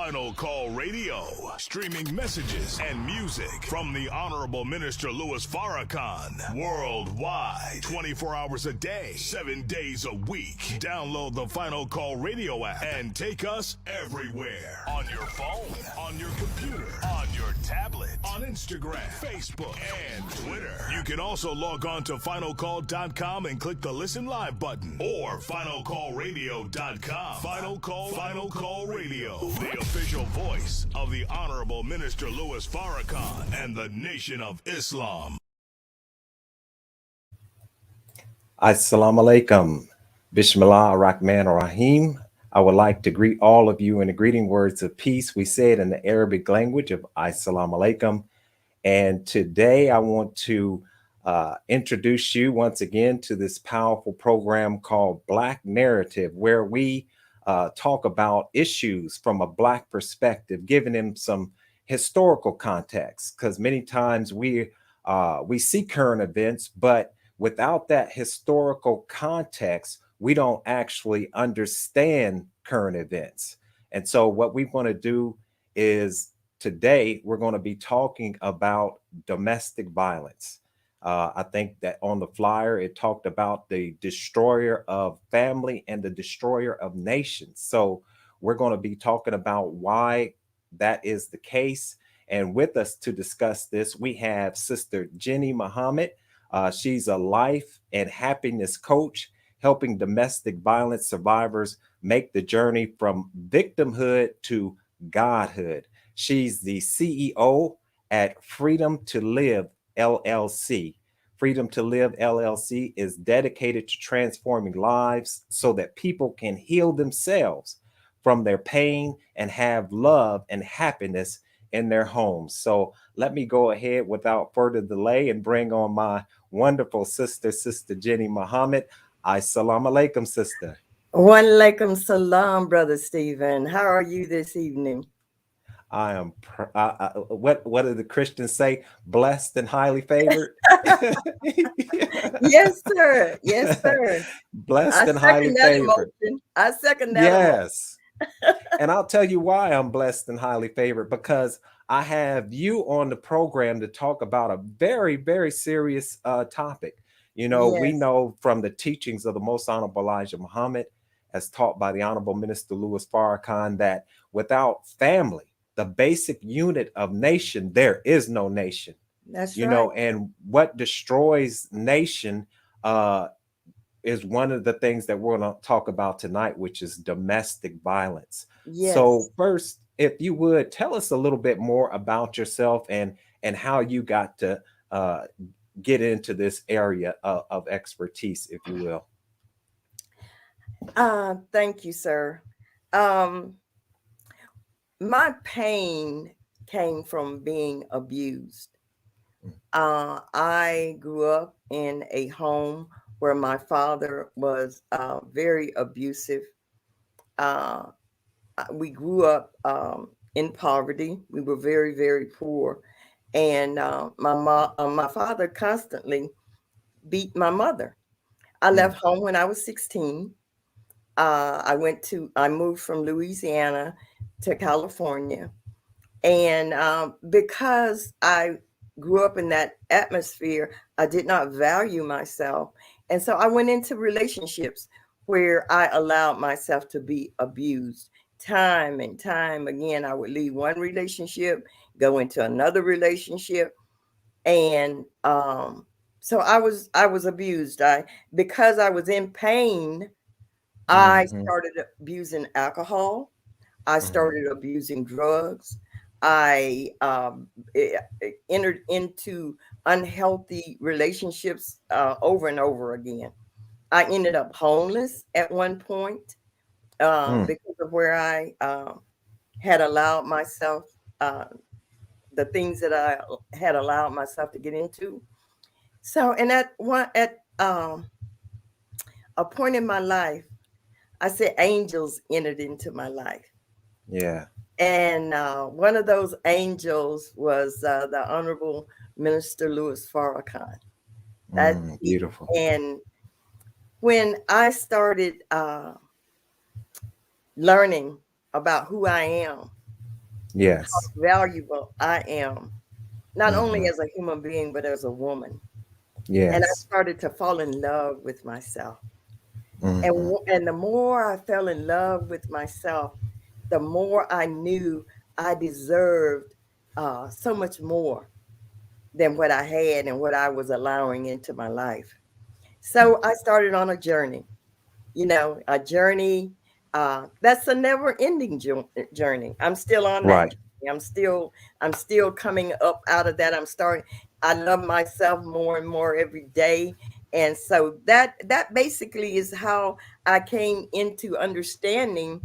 Final Call Radio, streaming messages and music from the Honorable Minister Louis Farrakhan worldwide, 24 hours a day, 7 days a week. Download the Final Call Radio app and take us everywhere. On your phone, on your computer, on your tablet, on Instagram, Facebook, and Twitter. You can also log on to finalcall.com and click the Listen Live button, or finalcallradio.com. Final Call Radio, the official voice of the Honorable Minister Louis Farrakhan and the Nation of Islam. Assalamu alaikum. Bismillah ar-Rahman ar-Rahim. I would like to greet all of you in the greeting words of peace. We say it in the Arabic language of Assalamu alaikum. And today I want to introduce you once again to this powerful program called Black Narrative, where we talk about issues from a Black perspective, giving them some historical context, because many times we see current events, but without that historical context, we don't actually understand current events. And so what we want to do is today we're going to be talking about domestic violence. I think that on the flyer, it talked about the destroyer of family and the destroyer of nations. So we're going to be talking about why that is the case. And with us to discuss this, we have Sister Jeanne Muhammad. She's a life and happiness coach, helping domestic violence survivors make the journey from victimhood to Godhood. She's the CEO at Freedom to Live LLC. Freedom to Live LLC is dedicated to transforming lives so that people can heal themselves from their pain and have love and happiness in their homes. So let me go ahead without further delay and bring on my wonderful sister, Sister Jeanne Muhammad. Assalamu alaikum, sister. Wa alaikum salam, Brother Stephen. How are you this evening? I am, what do the Christians say? Blessed and highly favored? Yes, sir. Yes, sir. Blessed and highly favored. I second that. Yes. And I'll tell you why I'm blessed and highly favored, because I have you on the program to talk about a very, very serious topic. You know, Yes. We know from the teachings of the Most Honorable Elijah Muhammad, as taught by the Honorable Minister Louis Farrakhan, that without family, the basic unit of nation, there is no nation. That's you right. know, and what destroys nation is one of the things that we're going to talk about tonight, which is domestic violence. Yes. So first, if you would tell us a little bit more about yourself and how you got to get into this area of expertise, if you will. Thank you, sir. My pain came from being abused. I grew up in a home where my father was very abusive. We grew up in poverty. We were very, very poor. And my father constantly beat my mother. I left home when I was 16. I moved from Louisiana to California. And because I grew up in that atmosphere, I did not value myself. And so I went into relationships where I allowed myself to be abused. Time and time again, I would leave one relationship, go into another relationship. And so I was abused. Because I was in pain, I started abusing alcohol. I started abusing drugs. I entered into unhealthy relationships over and over again. I ended up homeless at one point because of where I had allowed myself, the things that I had allowed myself to get into. So, and at a point in my life, I said angels entered into my life. Yeah. And one of those angels was the Honorable Minister Louis Farrakhan. That's beautiful. And when I started learning about who I am, Yes. valuable I am, not only Hmm. as a human being, but as a woman. And I Yes. started to fall in love with myself. Hmm. And the more I fell in love with myself, the more I knew I deserved so much more than what I had and what I was allowing into my life. So I started on a journey, a journey that's a never ending journey. I'm still on that Right. journey. I'm still coming up out of that. I love myself more and more every day. And so that basically is how I came into understanding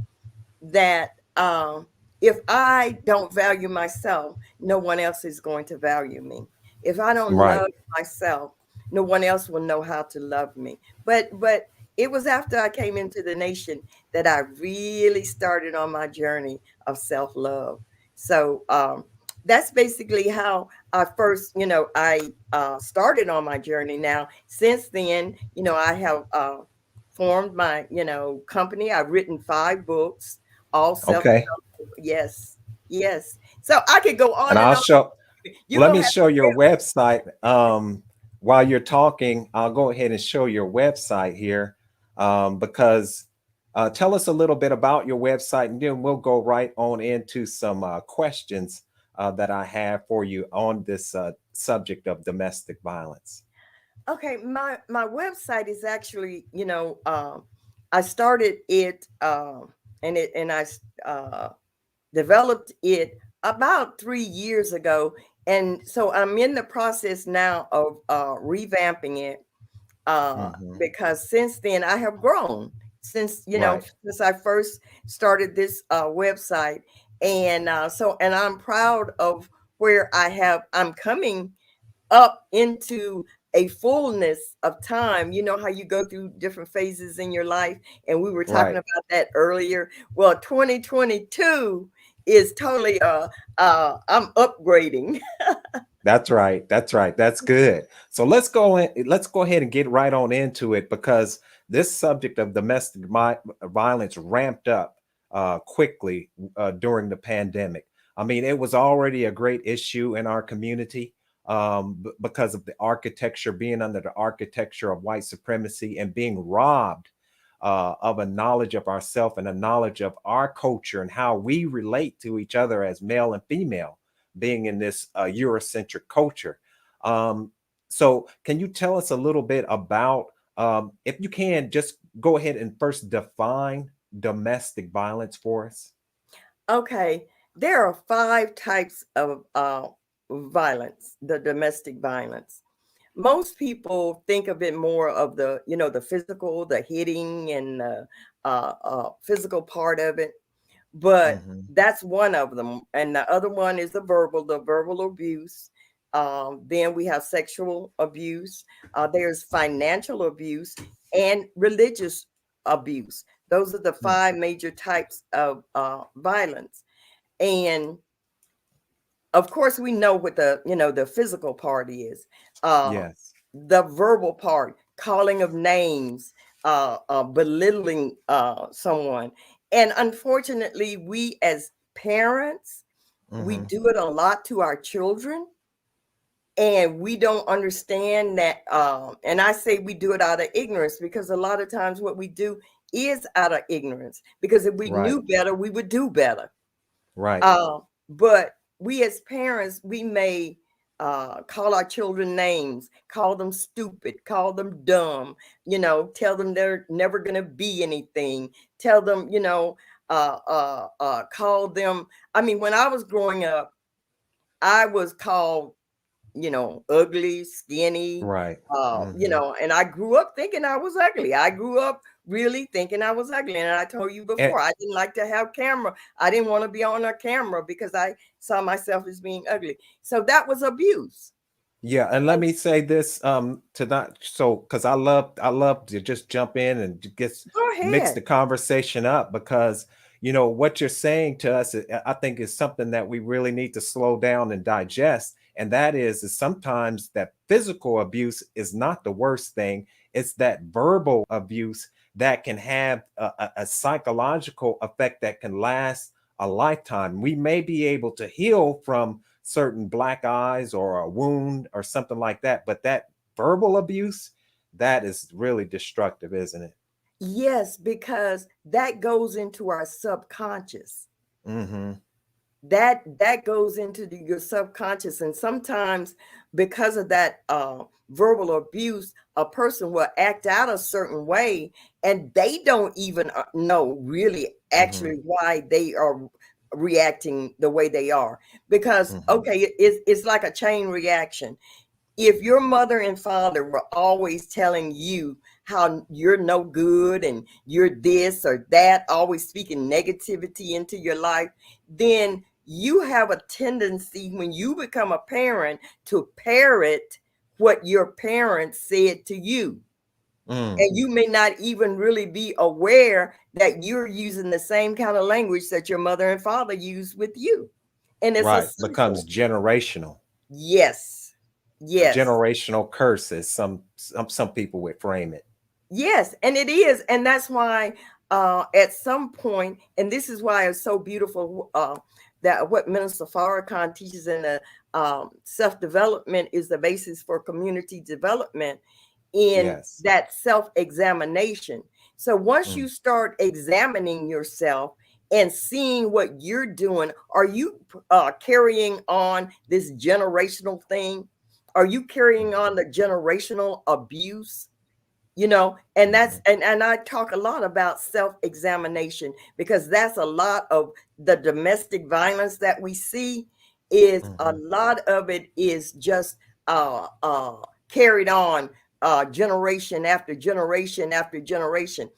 that if I don't value myself, no one else is going to value me. If I don't Right. love myself, no one else will know how to love me. But it was after I came into the nation that I really started on my journey of self-love. So that's basically how I first, I started on my journey. Now, since then, I have formed my, company. I've written 5 books, all self. Okay. Yes, yes. So I could go And on and I'll on. show, You're let gonna me have show your to website. While you're talking, I'll go ahead and show your website here, because tell us a little bit about your website, and then we'll go right on into some questions that I have for you on this subject of domestic violence. okay. My website is actually, I started it, and I uh, developed it about 3 years ago, and so I'm in the process now of revamping it Hmm. because since then I have grown Right. since I first started this website, and and I'm proud of where I'm coming up into a fullness of time. You know how you go through different phases in your life, and we were talking Right. about that earlier. Well, 2022 is totally I'm upgrading. That's right. That's right. That's good. So let's go ahead and get right on into it, because this subject of domestic violence ramped up quickly during the pandemic. I mean, it was already a great issue in our community, because of the architecture, being under the architecture of white supremacy and being robbed of a knowledge of ourself and a knowledge of our culture and how we relate to each other as male and female, being in this Eurocentric culture. Um, so, can you tell us a little bit about, if you can, just go ahead and first define domestic violence for us? Okay, there are 5 types of violence, the domestic violence. Most people think of it more of the physical, the hitting and the physical part of it, but Hmm. that's one of them. And the other one is the verbal abuse. Then we have sexual abuse. There's financial abuse and religious abuse. Those are the 5 major types of violence. And of course, we know what the physical part is. Uh, Yes. the verbal part, calling of names, belittling someone. And unfortunately, we as parents, we Hmm. do it a lot to our children, and we don't understand that. And I say we do it out of ignorance, because a lot of times what we do is out of ignorance, because if we Right. knew better, we would do better. Right. But we as parents, we may call our children names, call them stupid, call them dumb, tell them they're never going to be anything, tell them, call them. I mean, when I was growing up, I was called, ugly, skinny, Right. Hmm. and I grew up thinking I was ugly. I grew up really thinking I was ugly. And I told you And before, I didn't like to have camera. I didn't want to be on a camera because I saw myself as being ugly. So that was abuse. yeah, and let And me say this to not, so because I love to just jump in and go mix ahead. the conversation up, because what you're saying to us, I think, is something that we really need to slow down and digest, and that is sometimes that physical abuse is not the worst thing. It's that verbal abuse that can have a psychological effect that can last a lifetime. We may be able to heal from certain black eyes or a wound or something like that, but that verbal abuse, that is really destructive, isn't it? Yes, because that goes into our subconscious. Mm-hmm. That goes into your subconscious, and sometimes because of that verbal abuse, a person will act out a certain way, and they don't even know really Mm-hmm. actually why they are reacting the way they are. Because Mm-hmm. okay, it's like a chain reaction. If your mother and father were always telling you how you're no good and you're this or that, always speaking negativity into your life, then you have a tendency when you become a parent to parrot what your parents said to you. Mm. And you may not even really be aware that you're using the same kind of language that your mother and father used with you. And it's a Right. Becomes cycle. generational. Yes. A Yes. generational curse, as some people would frame it. Yes, and it is, and that's why at some point, and this is why it's so beautiful that what Minister Farrakhan teaches in the self-development is the basis for community development in Yes. that self-examination. So once Mm. you start examining yourself and seeing what you're doing, are you carrying on this generational thing? Are you carrying on the generational abuse? And Mhm. and I talk a lot about self-examination because that's a lot of the domestic violence that we see. Is a Mhm. lot of it is just carried on generation after generation after generation.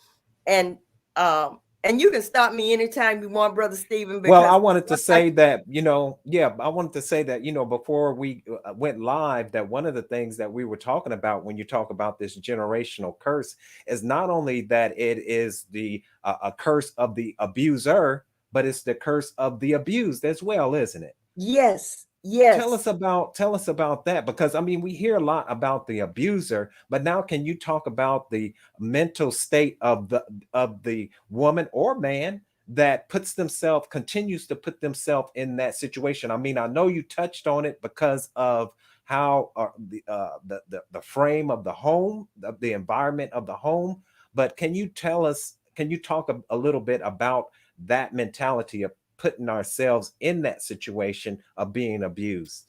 And you can stop me anytime you want, Brother Stephen, Well, I because wanted to once I, say that, yeah, I wanted to say that, before we went live, that one of the things that we were talking about when you talk about this generational curse is not only that it is the a curse of the abuser, but it's the curse of the abused as well, isn't it? yes, Tell us yes. about tell us about that, because I mean we hear a lot about the abuser, but now can you talk about the mental state of the woman or man that continues to put themselves in that situation? I mean, I know you touched on it because of how the frame of the home, the environment of the home, but can you talk a little bit about that mentality of putting ourselves in that situation of being abused?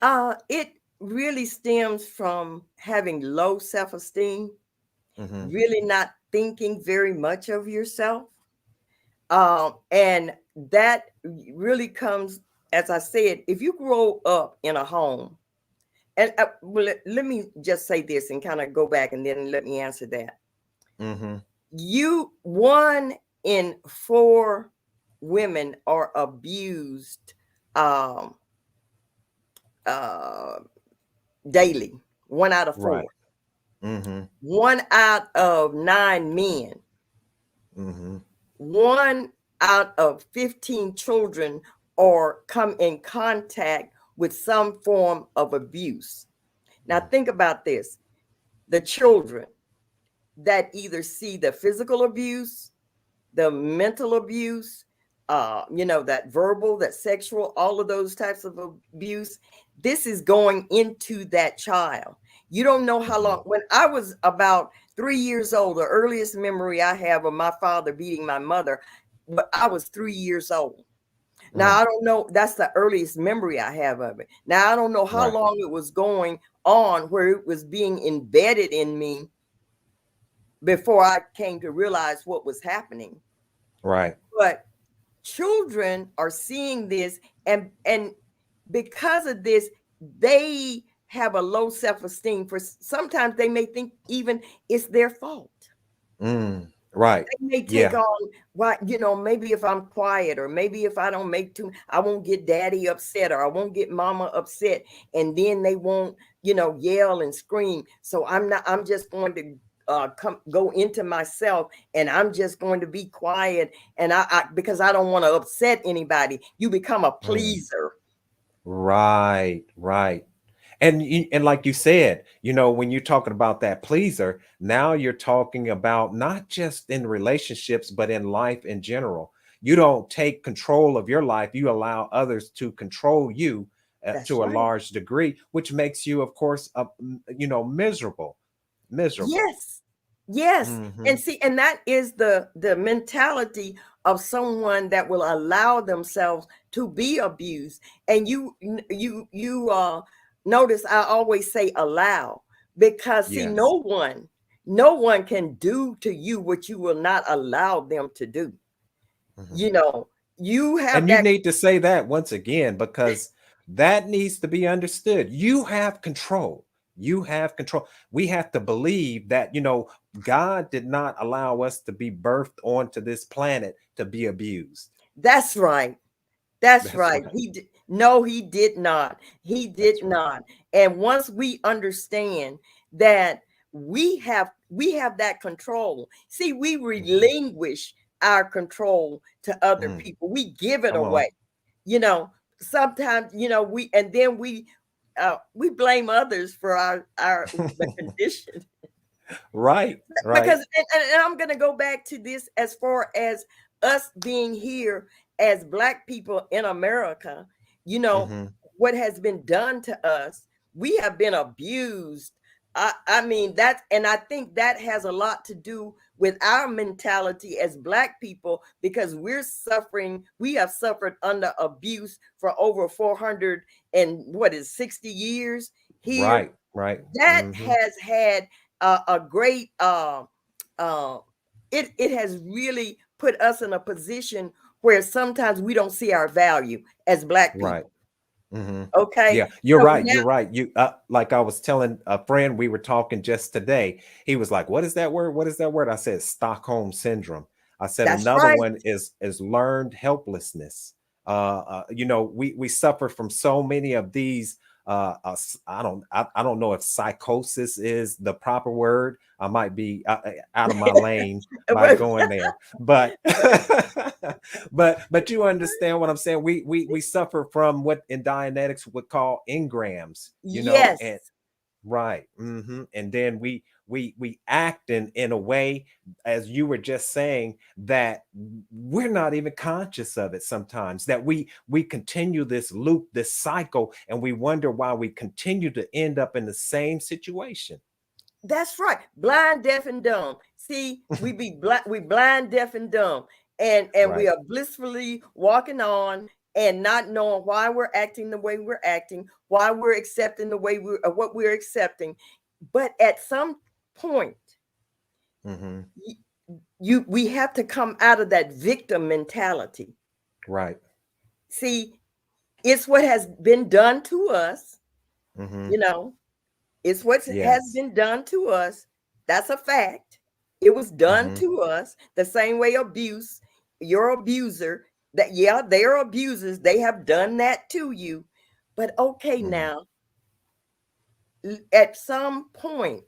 It really stems from having low self-esteem, Hmm. really not thinking very much of yourself. And that really comes, as I said, if you grow up in a home, and well, let me just say this and kind of go back and then let me answer that. Hmm. One in four women are abused um, uh, daily, one out of Right. four. Hmm. One out of nine men, Hmm. one out of 15 children are come in contact with some form of abuse. Now, think about this: the children that either see the physical abuse, the mental abuse, that verbal, that sexual, all of those types of abuse, this is going into that child. You don't know how long. Hmm. When I was about 3 years old, the earliest memory I have of my father beating my mother, but I was 3 years old. Now, Mm. I don't know, that's the earliest memory I have of it. Now, I don't know how Right. long it was going on where it was being embedded in me before I came to realize what was happening. Right. But children are seeing this, and because of this, they have a low self-esteem. For sometimes they may think even it's their fault. Mm. Right. They may take Yeah. on, why, maybe if I'm quiet, or maybe if I don't make too, I won't get daddy upset, or I won't get mama upset, and then they won't, yell and scream. So I'm just going to go into myself, and I'm just going to be quiet, and I because I don't want to upset anybody. You become a Mm. pleaser. Right. Right. And like you said, when you're talking about that pleaser, now you're talking about not just in relationships, but in life in general. you don't take control of your life. You allow others to control you That's to a right. large degree, which makes you, of course, miserable. Miserable. Yes. Yes. Hmm. And see, and that is the mentality of someone that will allow themselves to be abused. And you notice I always say allow, because see, Yes. no one can do to you what you will not allow them to do. Hmm. You know, you have And you that. need to say that once again, because that needs to be understood. You have control. You have control. We have to believe that, God did not allow us to be birthed onto this planet to be abused. That's right. That's That's right. right. No, he did not. He did That's right. not. And once we understand that we have that control. See, we Mhm. relinquish our control to other Mm. people. We give it Come on. away. You know, sometimes, we and then we blame others for our the condition. Right. Because Right. and I'm going to go back to this as far as us being here as Black people in America. you know Hmm. what has been done to us. We have been abused. I mean that, and I think that has a lot to do with our mentality as Black people, because we have suffered under abuse for over 400 and what is 60 years here. Right. Right. That Hmm. has had a great uh it has really put us in a position where sometimes we don't see our value as Black Right. people. Hmm. Okay, Yeah, you're so right. now You're right. Like I was telling a friend, we were talking just today. He was like, "What is that word? What is that word?" I said, "Stockholm syndrome." I said that's another right. one is learned helplessness. We suffer from so many of these. I don't know if psychosis is the proper word. I might be out of my lane by going there, but but you understand what I'm saying. We suffer from what in Dianetics would call engrams, Yes, and right. And then we act in a way, as you were just saying, that we're not even conscious of it sometimes, that we continue this loop, this cycle, and we wonder why we continue to end up in the same situation. that's right. Blind, deaf, and dumb. See, we blind, deaf, and dumb, and we Right. are blissfully walking on and not knowing why we're acting the way we're acting, why we're accepting the way what we're accepting. But at some point, Hmm. we have to come out of that victim mentality. Right. See, it's what has been done to us. Hmm. You know, it's what has Yes. been done to us. That's a fact. It was done Hmm. to us the same way abuse, your abuser, that yeah, they're abusers. They have done that to you. But okay, Hmm. now at some point,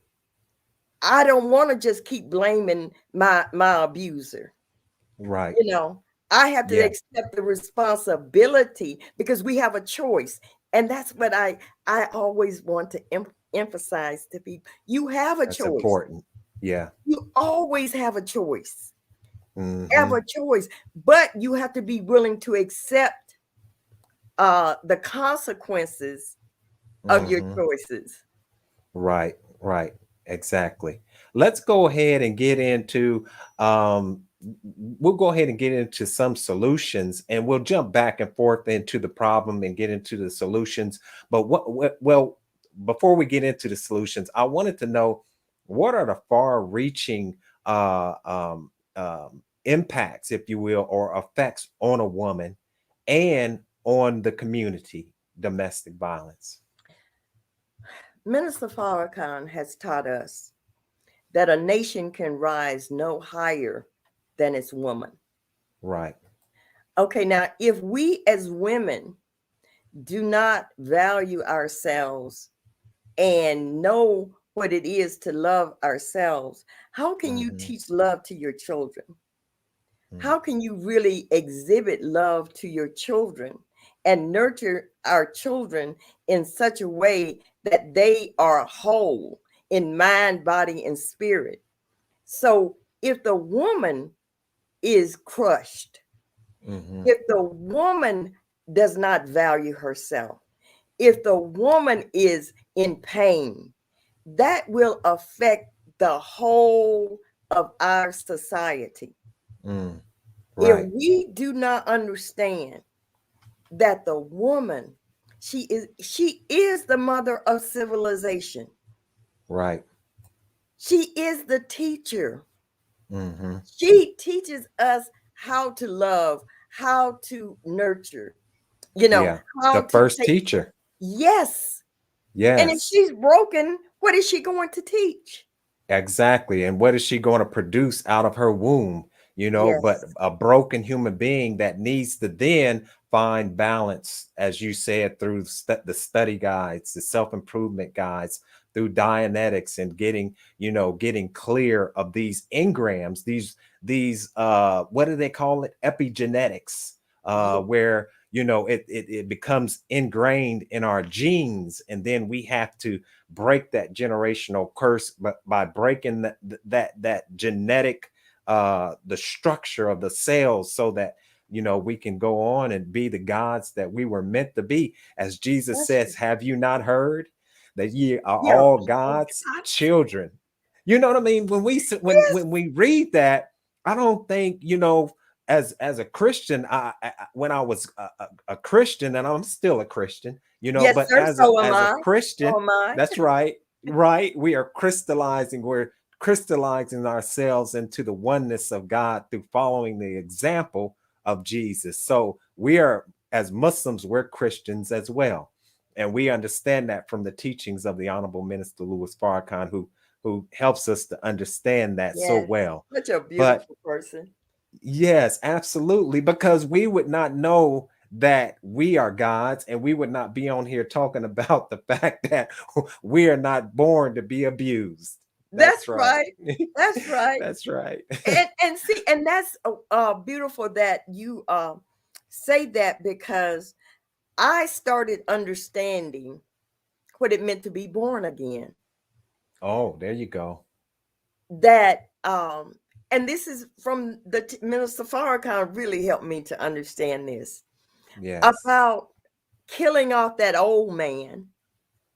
I don't want to just keep blaming my abuser. Right. I have to Yeah. accept the responsibility, because we have a choice. And that's what I always want to emphasize to people. You have a That's choice. important. Yeah. You always have a choice. Have Hmm. a choice, but you have to be willing to accept the consequences of your Hmm. choices. Right, right, exactly. Let's go ahead and get into we'll go ahead and get into some solutions, and we'll jump back and forth into the problem and get into the solutions. But well, before we get into the solutions, I wanted to know, what are the far-reaching impacts, if you will, or effects on a woman and on the community, domestic violence. Minister Farrakhan has taught us that a nation can rise no higher than its woman. Right. Okay, now if we as women do not value ourselves and know what it is to love ourselves, how can you Hmm. teach love to your children? How can you really exhibit love to your children and nurture our children in such a way that they are whole in mind, body, and spirit? So if the woman is crushed, Mhm. If the woman does not value herself, if the woman is in pain, that will affect the whole of our society. Mm. If Right. we do not understand that the woman, she is the mother of civilization. Right. She is the teacher. Mhm. She teaches us how to love, how to nurture, Yeah. how The to first take. teacher. Yes. And if Yes. she's broken, what is she going to teach? Exactly. And what is she going to produce out of her womb? But Yes. a broken human being that needs to then find balance, as you said, through the study guides, the self-improvement guides, through Dianetics, and getting clear of these engrams, these what do they call it? Epigenetics, Yes. where it becomes ingrained in our genes, and then we have to break that generational curse, but by breaking that genetic the structure of the cells, so that we can go on and be the gods that we were meant to be. As Jesus That's says, have you not heard that ye are yeah. all Oh God's God. children? You know what I mean? When Yes. we read that, I don't think, as a Christian, when I was a Christian, and I'm still a Christian, Yes, but sir. So am as a I. So Christian, am I. that's right, right. We're crystallizing ourselves into the oneness of God through following the example of Jesus. So we are, as Muslims, we're Christians as well. And we understand that from the teachings of the Honorable Minister Louis Farrakhan, who helps us to understand that so Yes. well. Such a But beautiful person. yes, absolutely, because we would not know that we are gods, and we would not be on here talking about the fact that we are not born to be abused. That's That's right. right. That's right. That's right. And see, and that's beautiful that you say that, because I started understanding what it meant to be born again. Oh, there you go. That and this is from Minister Farrakhan really helped me to understand this Yes. about killing off that old man,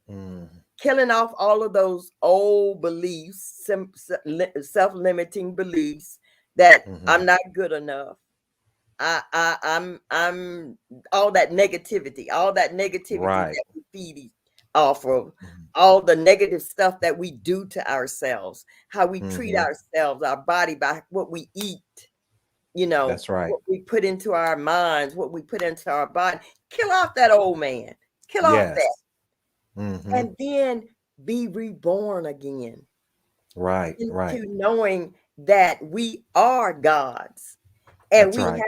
Mm, killing off all of those old beliefs, self-limiting beliefs that mhm. I'm not good enough. I'm all that negativity Right. that we feed off of, Mhm. all the negative stuff that we do to ourselves, how we treat Mhm. ourselves, our body, by what we eat, That's right. what we put into our minds, what we put into our body. Kill off that old man, kill off that, Yes. Hmm. and then be reborn again Right. Right. into knowing that we are gods, and That's right.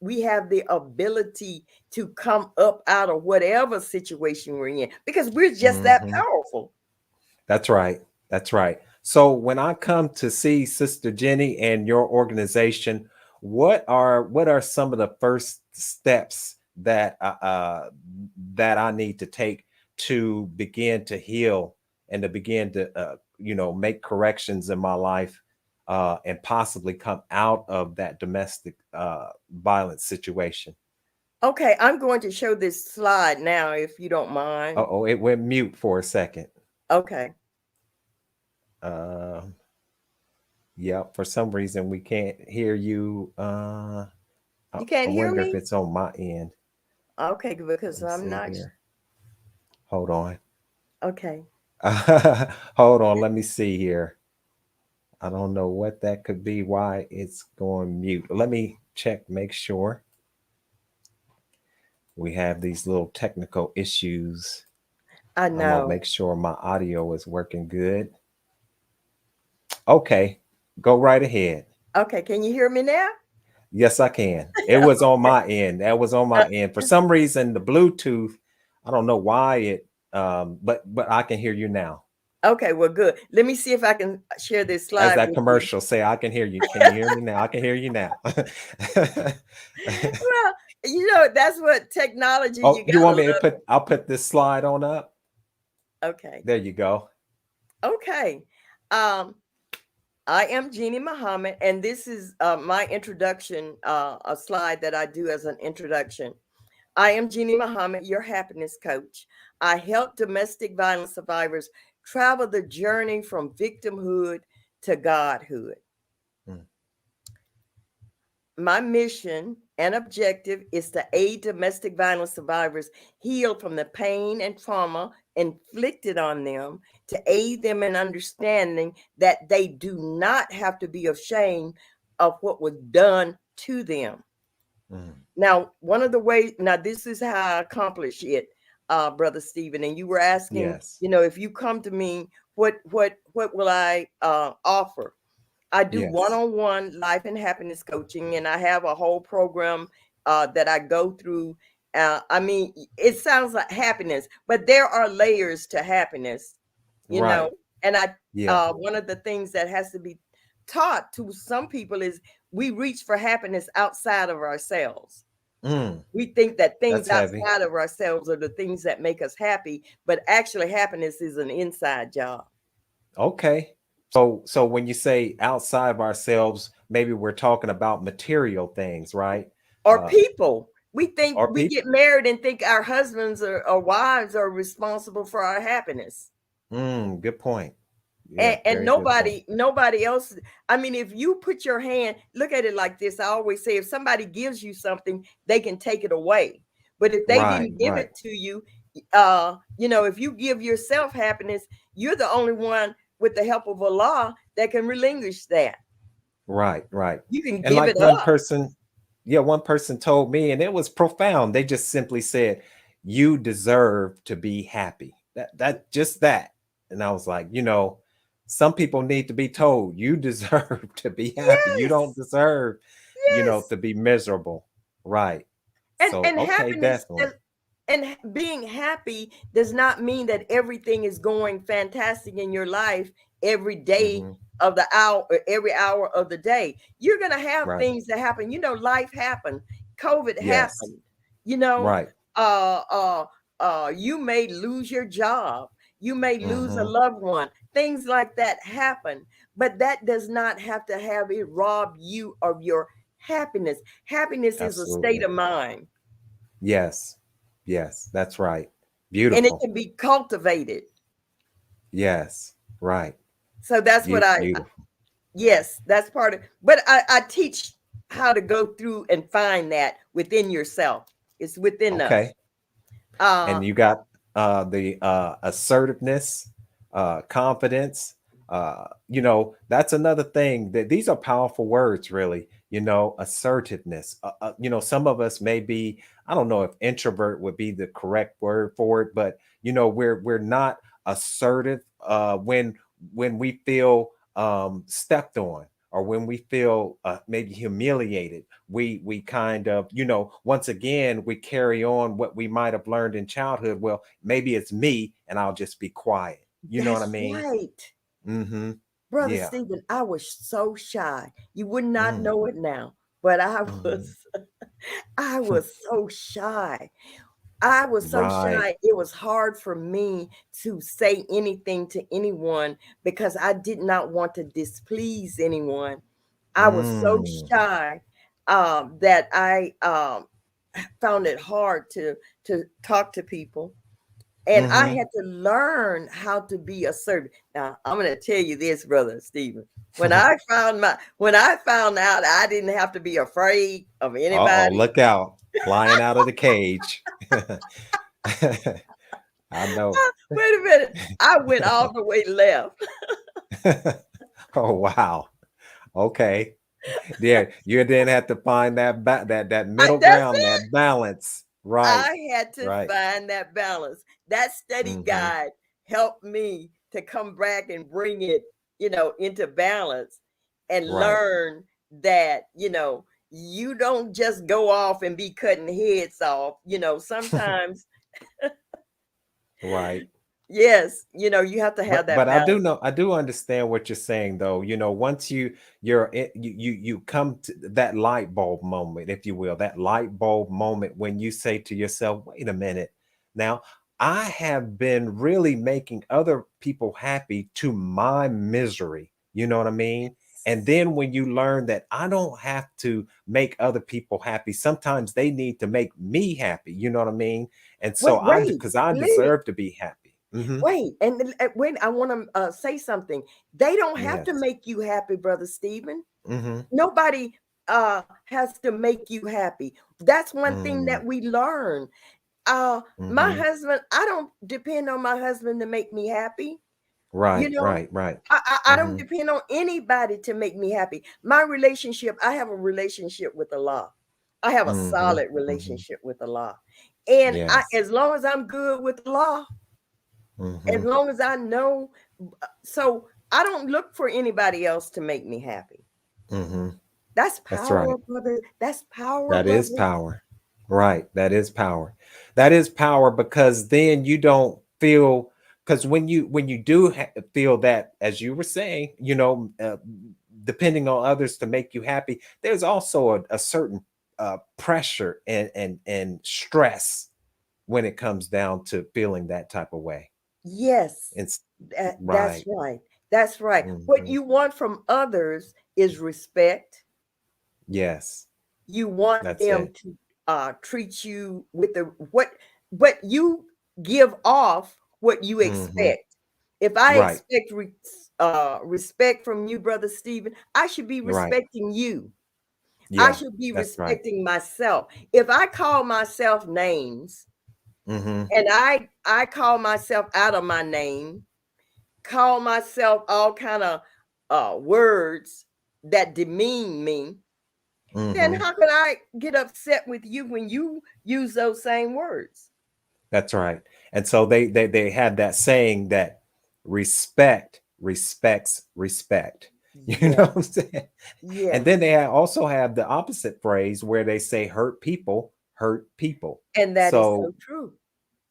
we have the ability to come up out of whatever situation we're in, because we're just that Hmm. powerful. That's right. That's right. So when I come to see Sister Jenny and your organization, what are some of the first steps that I need to take to begin to heal, and to begin to make corrections in my life, and possibly come out of that domestic violence situation? Okay, I'm going to show this slide now, if you don't mind. Oh, it went mute for a second. Okay. Uh, Yeah, for some reason we can't hear you. I You can't hear wonder if me? it's on my end. Okay, Let because me I'm see not. here. Hold on. Okay. Hold on. Let me see here. I don't know what that could be, why it's going mute. Let me check, make sure. We have these little technical issues. I I'm gonna know. make sure my audio is working good. Okay, go right ahead. Okay, can you hear me now? Yes, I can. It was on my end. That was on my end. For some reason, the Bluetooth, I don't know why but I can hear you now. Okay, well, good. Let me see if I can share this As slide that with you. commercial say, I can hear you. Can you hear me now? I can hear you now. Well, that's what technology, Oh, you you gotta want me to love put, I'll put this slide on up. it. Okay. There you go. Okay. Um, I am Jeanne Muhammad, and this is my introduction, a slide that I do as an introduction. I am Jeanne Muhammad, your happiness coach. I help domestic violence survivors travel the journey from victimhood to godhood. Mm. My mission and objective is to aid domestic violence survivors heal from the pain and trauma inflicted on them, to aid them in understanding that they do not have to be ashamed of what was done to them. Mm. Now, one of the ways, now this is how I accomplish it, Brother Stephen. And you were asking, Yes. if you come to me, what will I offer? I do Yes. one-on-one life and happiness coaching, and I have a whole program that I go through. I mean, it sounds like happiness, but there are layers to happiness, you know. Right. And Yeah. one of the things that has to be taught to some people is we reach for happiness outside of ourselves. Mm. We think that things That's heavy. outside of ourselves are the things that make us happy, but actually, happiness is an inside job. Okay. So when you say outside of ourselves, maybe we're talking about material things, right? Or Uh, people. We think or we get people. married and think our husbands or wives are responsible for our happiness. Good point. Yeah, And very good point. nobody else. I mean, if you put your hand, look at it like this. I always say if somebody gives you something, they can take it away. But if they Right, didn't give right, it to you, if you give yourself happiness, you're the only one with the help of Allah that can relinquish that. right, right. You can And give like it up. one person told me, and it was profound. They just simply said, "You deserve to be happy." That just that. And I was like, some people need to be told, "You deserve to be happy. You don't Yes. deserve, Yes. to be miserable." Right. and So, and okay, happiness definitely. and being happy does not mean that everything is going fantastic in your life every day Hmm. of the hour, every hour of the day. You're going to have Right. things that happen. Life happened. COVID Yes. happened. you know Right. uh uh you may lose your job. You may lose a Hmm. loved one. Things like that happen, but that does not have to have it rob you of your happiness. Happiness is a state Absolutely. of mind, Yes. Yes. That's right. and it Beautiful. can be cultivated. Yes. Right. So that's what Beautiful. yes, that's part of, but I teach how to go through and find that within yourself. It's within us. Okay. Uh, And you got the assertiveness, confidence. That's another thing, that these are powerful words, really. Assertiveness. Some of us may be, I don't know if introvert would be the correct word for it, but we're not assertive when we feel stepped on, or when we feel maybe humiliated. We kind of, once again, we carry on what we might have learned in childhood. Well, maybe it's me, and I'll just be quiet. You know what I that's mean? right. Mm-hmm. Brother Yeah. Stephen, I was so shy. You would not Mm. know it now, but I Hmm. was I was so shy. I was so Right. shy. It was hard for me to say anything to anyone because I did not want to displease anyone. I was so Mm. shy that I found it hard to talk to people, and I Hmm. had to learn how to be assertive. Now, I'm going to tell you this, Brother Stephen. When I found out I didn't have to be afraid of Uh-oh, anybody. look out. Lion out of the cage. I know. Wait a minute. I went all the way left. Oh, wow. Okay. Yeah, you then have to find that middle That's ground, it. that balance. Right. I had to Right. find that balance. That study Hmm. guide helped me to come back and bring it, into balance, and Right. learn that, you don't just go off and be cutting heads off. Sometimes, Right. yes, you have to have that But balance. I do understand what you're saying, though. Once you come to that light bulb moment, if you will, that light bulb moment when you say to yourself, wait a minute, now I have been really making other people happy to my misery. You know what I mean? And then when you learn that I don't have to make other people happy, sometimes they need to make me happy. You know what I mean? And so Wait, because I wait, deserve to be happy. wait, and wait. I want to say something. They don't have to Yes. make you happy, Brother Stephen. Hmm. Nobody has to make you happy. That's one thing Mm, that we learn. My hmm. husband, I don't depend on my husband to make me happy. You Right, know, right, right. I don't Hmm. depend on anybody to make me happy. My relationship, I have a relationship with Allah. I have a Hmm. solid Hmm. relationship with Allah. And Yes. as long as I'm good with Allah, as Hmm. long as I know, so I don't look for anybody else to make me happy. Hmm. That's That's power, right. brother. That's power, That is brother. power. Right. That is power. That is power because then you don't feel because when you do feel that, as you were saying, depending on others to make you happy, there's also a certain pressure and stress when it comes down to feeling that type of way. Yes, It's that's right. right. That's right. What Hmm. you want from others is respect. Yes, You want that's them it. to treat you with the what you give off what you Hmm. expect. If I Right. expect respect from you, Brother Stephen, I should be Right. respecting you. I Yeah, should be that's right. respecting myself. If I call myself names Hmm. and I call myself out of my name, call myself all kind of words that demean me, then Hmm. how can I get upset with you when you use those same words? That's right. And so they had that saying that respect respects respect. You know what I'm Yes, saying? And then yes. they also have the opposite phrase where they say hurt people hurt people. And that is so So true.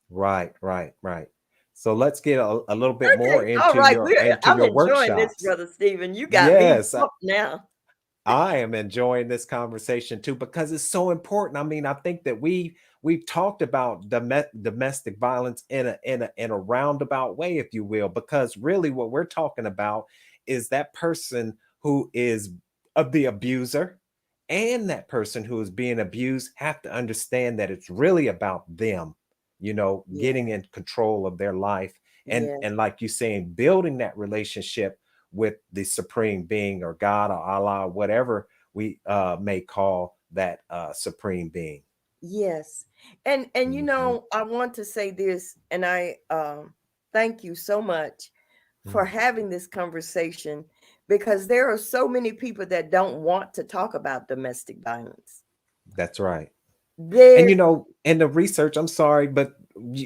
right, right, right. So let's get a little bit more Okay, all right. into I'm your enjoying this, workshops. Brother Stephen. You got me Yes, hooked now. I am enjoying this conversation too because it's so important. I mean, I think that we've talked about domestic violence in a roundabout way, if you will, because really what we're talking about is that person who is of the abuser and that person who is being abused have to understand that it's really about them, getting Yeah, in control of their life yeah, and like you saying, building that relationship with the supreme being or God or Allah, whatever we may call that supreme being. yes. And Mhm, I want to say this, and I thank you so much for mhm. having this conversation because there are so many people that don't want to talk about domestic violence. That's right. And There, in the research, I'm sorry, but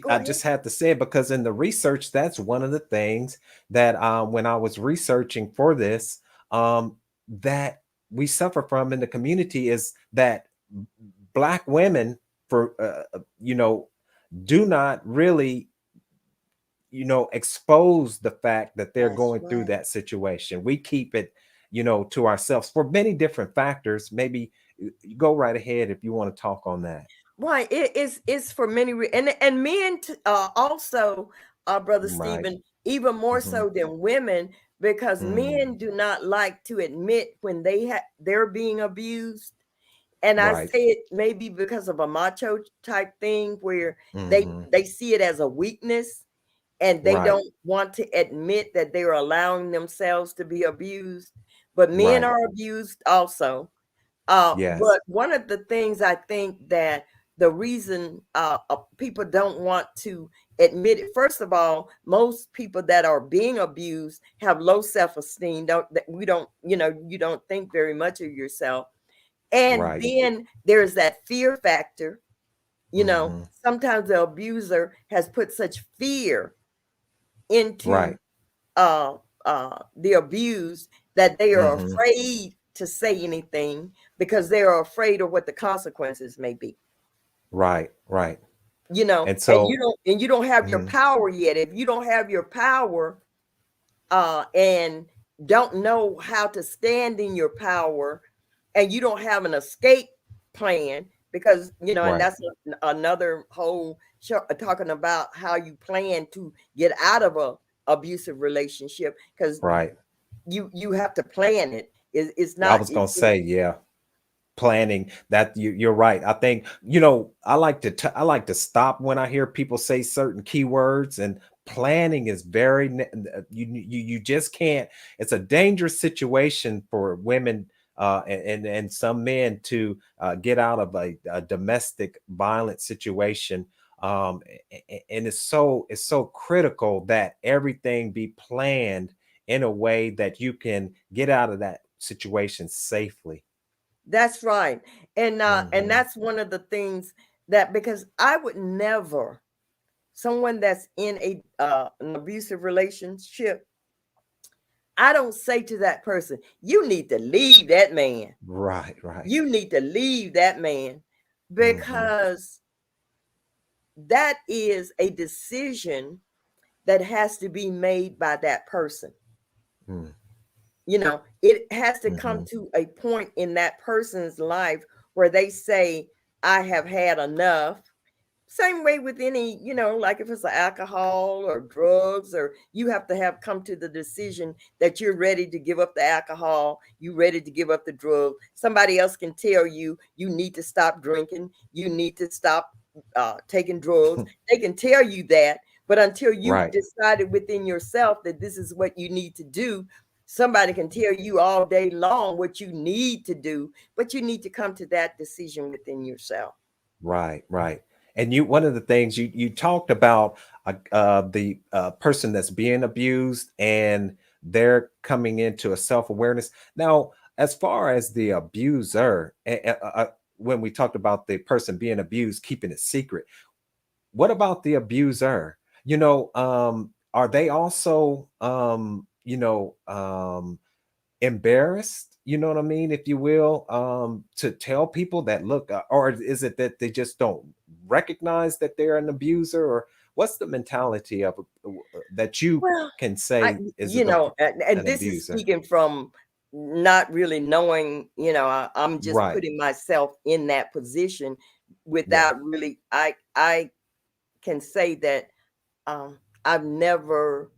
go I ahead. just had to say it because in the research, that's one of the things that when I was researching for this, that we suffer from in the community is that Black women for do not really expose the fact that they're That's going through right. that situation. We keep it to ourselves for many different factors. Maybe you go right ahead if you want to talk on that. Right. It's for many and men also Brother Right. Stephen, even more Hmm. so than women, because Mm. men do not like to admit when they're being abused. And I Right. say it maybe because of a macho type thing where Hmm. they see it as a weakness and they Right. don't want to admit that they're allowing themselves to be abused. But men Right. are abused also. Yes. But one of the things I think that the reason people don't want to admit it, first of all, most people that are being abused have low self-esteem. We don't, you don't think very much of yourself. And Right. then there's that fear factor. Hmm. Sometimes the abuser has put such fear into Right. the abused that they are Hmm. afraid to say anything because they are afraid of what the consequences may be. Right. Right. And And so, you don't have your mhm, power yet. If you don't have your power and don't know how to stand in your power, and you don't have an escape plan, because and right. that's another whole show, talking about how you plan to get out of a abusive relationship, because Right. you have to plan it. It's I not. was gonna say, yeah, planning that you're right. I think, I like to I like to stop when I hear people say certain keywords, and planning is very you just can't. It's a dangerous situation for women and some men to get out of a domestic violent situation. And it's so critical that everything be planned in a way that you can get out of that situation safely. That's right. And Mhm. that's one of the things that, because I would never, someone that's in a an abusive relationship, I don't say to that person, you need to leave that man. Right, right. You need to leave that man, Mhm. because that is a decision that has to be made by that person. Mm. It has to come Mhm. to a point in that person's life where they say, I have had enough. Same way with any, like if it's alcohol or drugs, or you have to have come to the decision that you're ready to give up the alcohol, you ready to give up the drug. Somebody else can tell you, you need to stop drinking, you need to stop taking drugs. They can tell you that, but until you've Right, decided within yourself that this is what you need to do, somebody can tell you all day long what you need to do, but you need to come to that decision within yourself. right, right. And one of the things you talked about the person that's being abused, and they're coming into a self-awareness. Now, as far as the abuser, when we talked about the person being abused, keeping it secret, what about the abuser? Are they also embarrassed, you know what I mean, if you will, to tell people that, look, or is it that they just don't recognize that they're an abuser, or what's the mentality of that you Well, can I, say is it and an this is abuser? speaking from not really knowing, I'm just Right. putting myself in that position Yeah. without really, I can say that I've never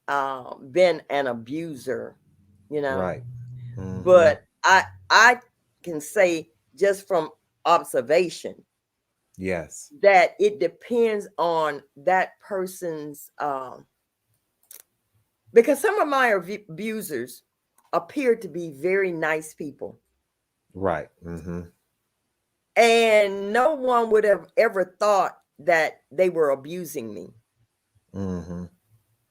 been an abuser, you know, Right. Hmm. but I can say just from observation Yes. that it depends on that person's because some of my abusers appear to be very nice people, Right. Hmm. and no one would have ever thought that they were abusing me Hmm.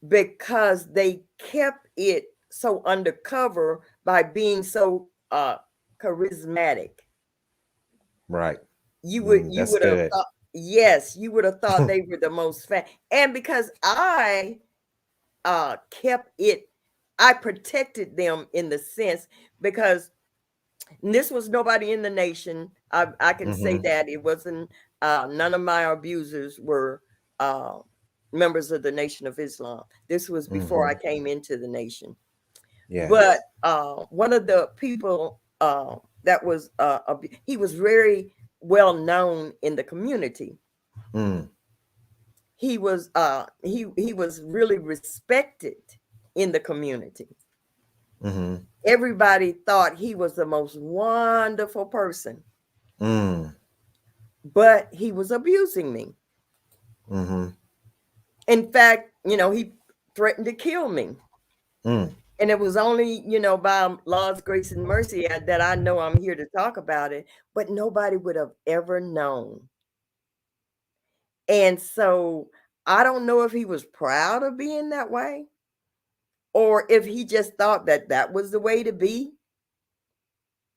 because they kept it so undercover by being so charismatic. Right. you would Mm, you that's would have good. thought, yes, you would have thought they were the most fan. And because I kept it, I protected them in the sense, because and this was nobody in the nation. I can say Hmm. that it wasn't. None of my abusers were uh, members of the Nation of Islam. This was before I Hmm. came into the nation. But Yes. one of the people that was he was very well known in the community. Mm. He was really respected in the community. Hmm. Everybody thought he was the most wonderful person, Mm. but he was abusing me. Hmm. In fact, he threatened to kill me. Mm. And it was only, by Lord's grace and mercy that I know I'm here to talk about it, but nobody would have ever known. And so I don't know if he was proud of being that way or if he just thought that that was the way to be.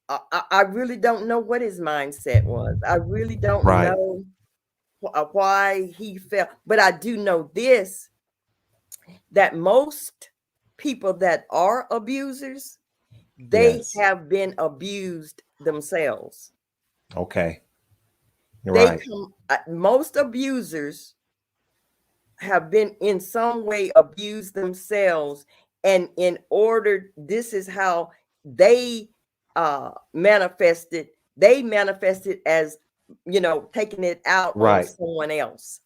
I really don't know what his mindset was. I really don't Right. know why he felt, but I do know this, that most people that are abusers, they Yes. have been abused themselves. Okay. They Right. come, most abusers have been in some way abused themselves. And in order, this is how they manifested, they manifested as, taking it out on Right. someone else.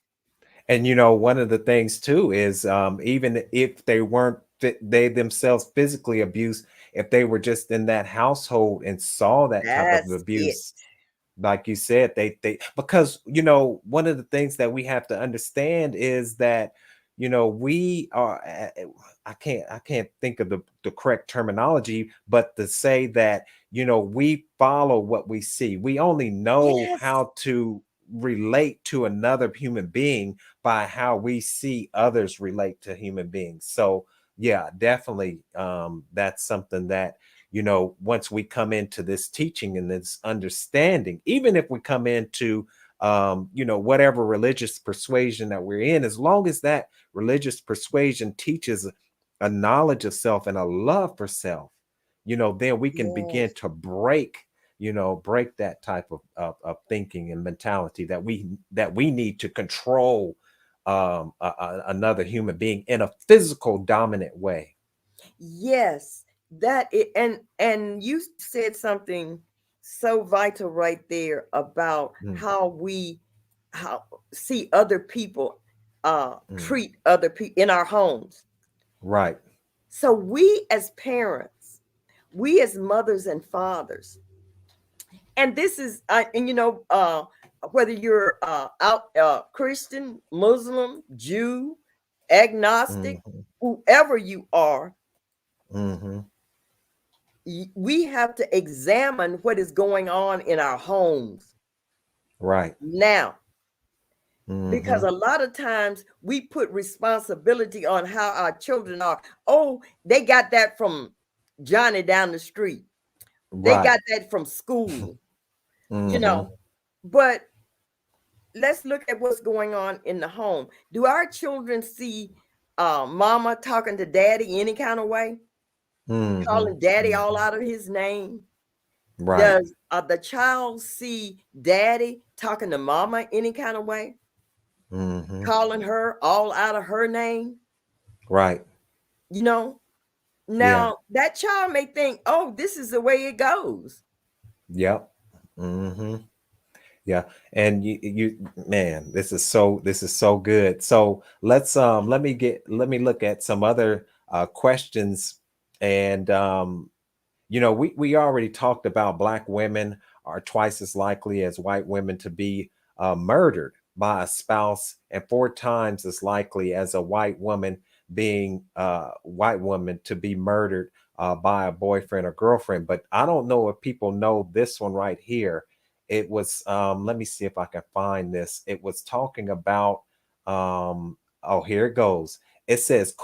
And one of the things too is even if they weren't they themselves physically abused, if they were just in that household and saw that type of That's it. abuse, like you said, they because you know, one of the things that we have to understand is that, you know, we are I can't think of the correct terminology, but to say that, you know, we follow what we see. We only know Yes. how to relate to another human being by how we see others relate to human beings. So yeah, definitely, that's something that, you know, once we come into this teaching and this understanding, even if we come into, you know, whatever religious persuasion that we're in, as long as that religious persuasion teaches a knowledge of self and a love for self, you know, then we can begin Yes. to break, you know, break that type of thinking and mentality that we need to control another human being in a physical dominant way. Yes, and you said something so vital right there about Mm, how see other people mm. treat other people in our homes. Right. So we as parents, we as mothers and fathers, and this is and you know whether you're out Christian, Muslim, Jew, agnostic, Mhm, whoever you are, mhm. we have to examine what is going on in our homes Right. now, because Mhm. a lot of times we put responsibility on how our children are. Oh, they got that from Johnny down the street, they Right. got that from school, you Mhm. know. But let's look at what's going on in the home. Do our children see mama talking to daddy any kind of way, Mhm. calling daddy all Mhm. out of his name? Right. Does the child see daddy talking to mama any kind of way, Mhm. calling her all out of her name? Right. You know, Yeah. now that child may think, oh, this is the way it goes. Yep. Mhm. Yeah. And man, this is so good. So let me look at some other questions. And you know, we already talked about Black women are twice as likely as white women to be murdered by a spouse, and four times as likely as a white woman to be murdered by a boyfriend or girlfriend. But I don't know if people know this one right here. It was let me see if I can find this. It was talking about oh, here it goes. It says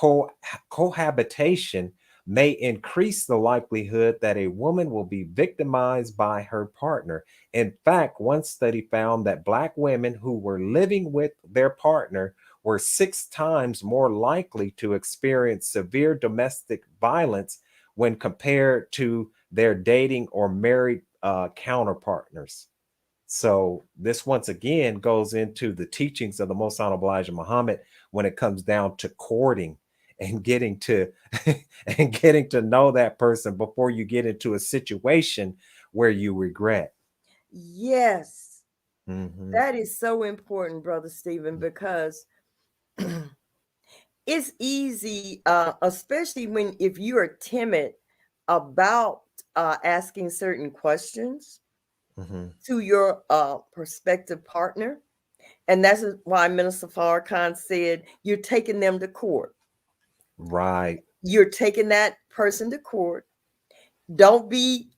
cohabitation may increase the likelihood that a woman will be victimized by her partner. In fact, one study found that Black women who were living with their partner were 6 times more likely to experience severe domestic violence when compared to their dating or married counterpartners. So this once again goes into the teachings of the Most Honorable Elijah Muhammad when it comes down to courting and getting to and getting to know that person before you get into a situation where you regret. Yes, Mhm, that is so important, Brother Stephen, because it's easy, especially when if you are timid about asking certain questions mhm. to your prospective partner. And that's why Minister Farrakhan said you're taking them to court. Right. You're taking that person to court. Don't be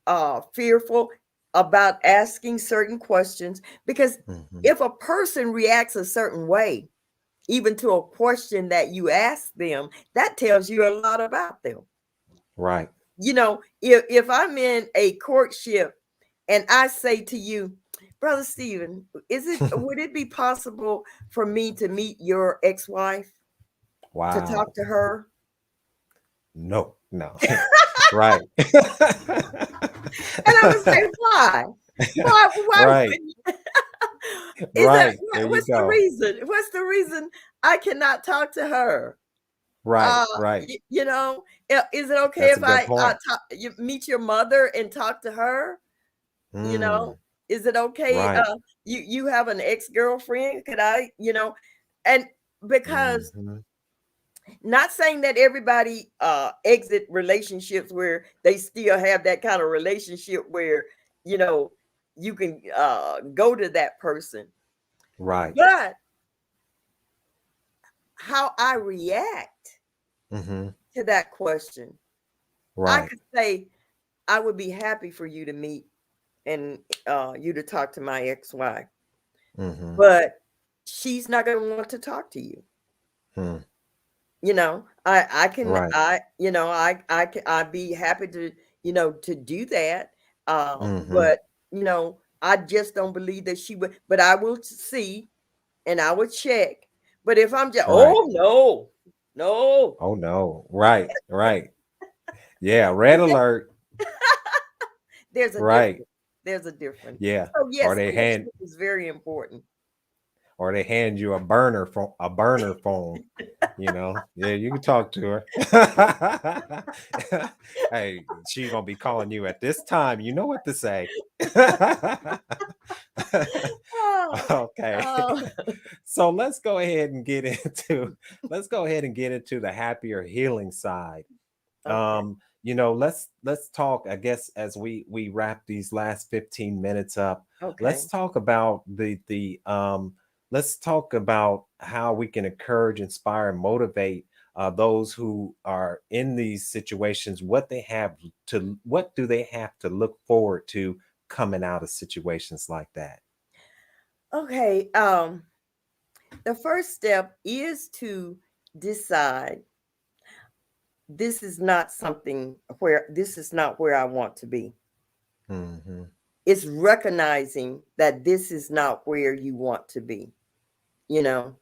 fearful about asking certain questions, because Mhm. if a person reacts a certain way, even to a question that you ask them, that tells you a lot about them. Right. You know, if I'm in a courtship and I say to you, Brother Stephen, would it be possible for me to meet your ex-wife, to Wow. talk to her? No, no. Right. And I'm gonna say, why? Why Right. wouldn't is that Right. There you what's the go. reason? What's the reason I cannot talk to her? Right. Right. You know, is it okay That's if a good point. meet your mother and talk to her? You know, Mm, is it okay? right. You have an ex-girlfriend? Could I, you know, and because Mhm. Not saying that everybody exit relationships where they still have that kind of relationship where, you know, you can go to that person. Right. But how I react Mm-hmm. to that question, I Right. could say I would be happy for you to meet and you to talk to my ex-wife, Mm-hmm. but she's not going to want to talk to you. Hmm. You know, I can, Right. you know, I'd be happy to, you know, to do that. Mm-hmm. But you know, I just don't believe that she would. But I will see and I will check. But if I'm just, Right. oh no, no, Oh no. Right. Right. Yeah. Red alert. there's a Right. difference. There's a difference. Yeah. So Or yes, they hand friendship is very important. or they hand you a burner phone. You know, yeah, you can talk to her. Hey, she's gonna be calling you at this time. You know what to say. Oh, Okay. oh, So let's go ahead and get into the happier healing side. okay, You know, let's talk, I guess, as we wrap these last 15 minutes up. okay. Let's talk about the let's talk about how we can encourage, inspire, and motivate those who are in these situations, what do they have to look forward to coming out of situations like that. Okay. The first step is to decide this is not where I want to be. Hmm. It's recognizing that this is not where you want to be. You know,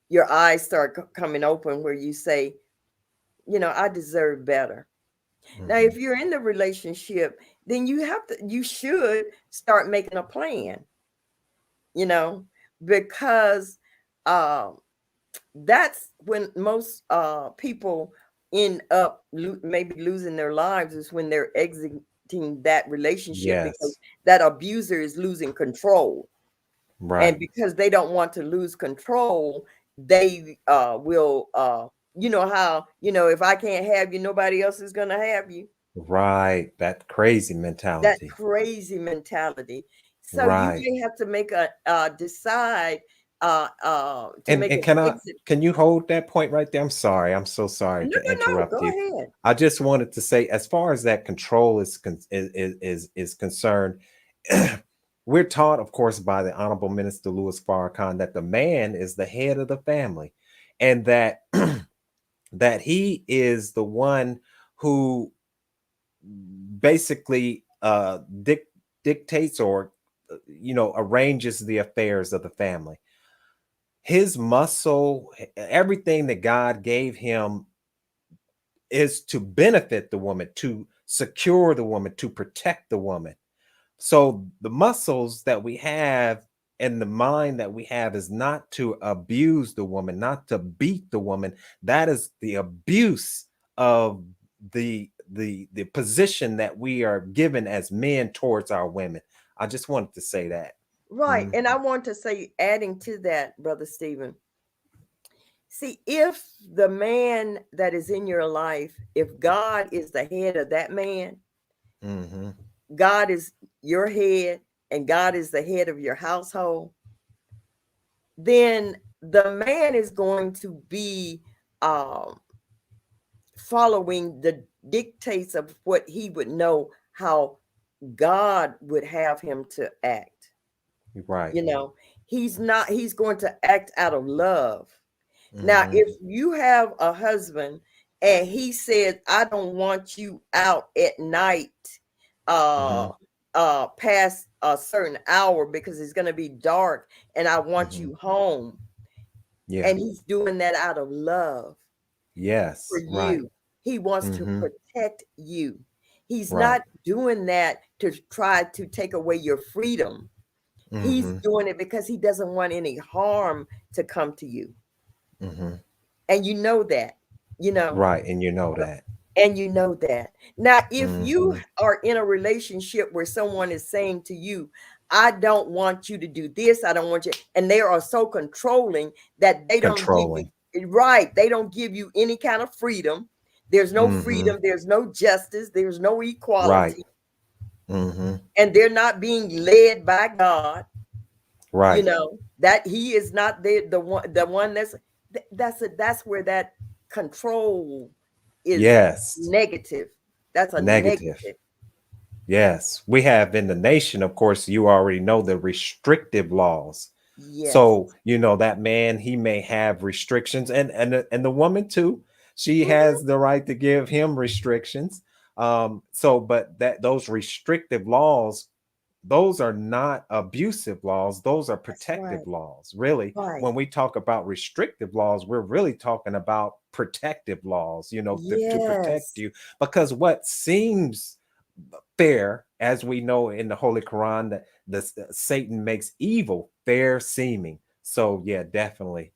your eyes start coming open where you say, you know, I deserve better. Now, Hmm. if you're in the relationship, then you should start making a plan, you know, because um that's when most people end up maybe losing their lives is when they're exiting that relationship because Yes. that abuser is losing control, and Right. because they don't want to lose control, they will you know how, you know, if I can't have you, nobody else is going to have you. Right. That crazy That mentality. crazy mentality. So you Right. may have to make a decide to make And an exit. can you hold that point right there? I'm sorry. I'm so sorry No, to no, no, interrupt go you. ahead. I just wanted to say, as far as that control is concerned, we're taught, of course, by the Honorable Minister Louis Farrakhan that the man is the head of the family, and that that he is the one who basically dictates or you know arranges the affairs of the family. His muscle, everything that God gave him is to benefit the woman, to secure the woman, to protect the woman. So the muscles that we have and the mind that we have is not to abuse the woman, not to beat the woman. That is the abuse of the position that we are given as men towards our women. I just wanted to say that. Right. Mhm. And I want to say, adding to that, Brother Stephen, see, if the man that is in your life, if God is the head of that man, Mhm. God is your head, and God is the head of your household, then the man is going to be um, following the dictates of what he would know how God would have him to act. Right. You know, he's going to act out of love. Now, Mhm. if you have a husband and he says, I don't want you out at night uh Mhm. past a certain hour because it's going to be dark and I want Mhm. you home, Yeah. and he's doing that out of love for Yes. Right. you. He wants to Mhm. protect you. He's Right. not doing that to try to take away your freedom. He's Mhm. doing it because he doesn't want any harm to come to you. Mhm. And you know that, you know, Right. And you know that. and you know that. Now, if you Mhm. are in a relationship where someone is saying to you, I don't want you to do this, I don't want you, and they are so controlling that they don't give you Controlling. Right. They don't give you any kind of freedom. There's no Mm-hmm. freedom. There's no justice. There's no Right. equality. Mm-hmm. And they're not being led by God. You Right. know, that he is not the one that's where that control is Yes. negative. That's a Negative. negative. Yes. We have in the nation, of course, you already know the restrictive laws. Yes. So, that man, he may have restrictions, and the woman too. She Mhm. has the right to give him restrictions. So, but those restrictive laws, those are not abusive laws, those are That's right. protective laws. Really, Right. when we talk about restrictive laws, we're really talking about protective laws, to protect Yes. you, because what seems fair, as we know in the Holy Quran, that Satan makes evil fair seeming. So yeah, definitely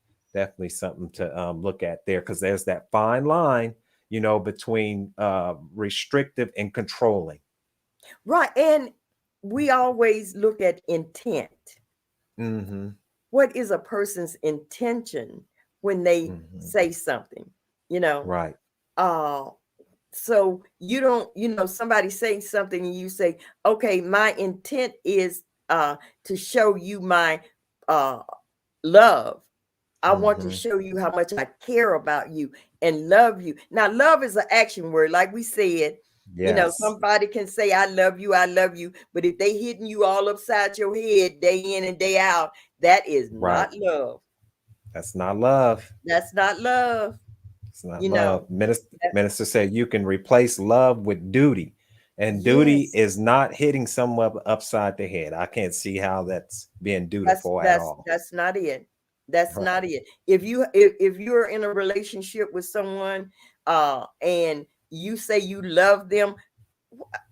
something to look at there, because there's that fine line, between restrictive and controlling. Right. And we always look at intent. Mm-hmm. What is a person's intention when they Mm-hmm. say something? You know, Right. uh so you don't, somebody saying something and you say, okay, my intent is to show you my uh love. I want to Mm-hmm. show you how much I care about you and love you. Now, love is an action word, like we said. Yes. Somebody can say, I love you, but if they hitting you all upside your head day in and day out, that is Right. not love. That's not love. That's not love. It's not You know, love. Minister, that, minister said you can replace love with duty, and duty yes. is not hitting someone upside the head. I can't see how that's being That's dutiful at that's all. that's not it. That's not Right. it. If you're in a relationship with someone and you say you love them,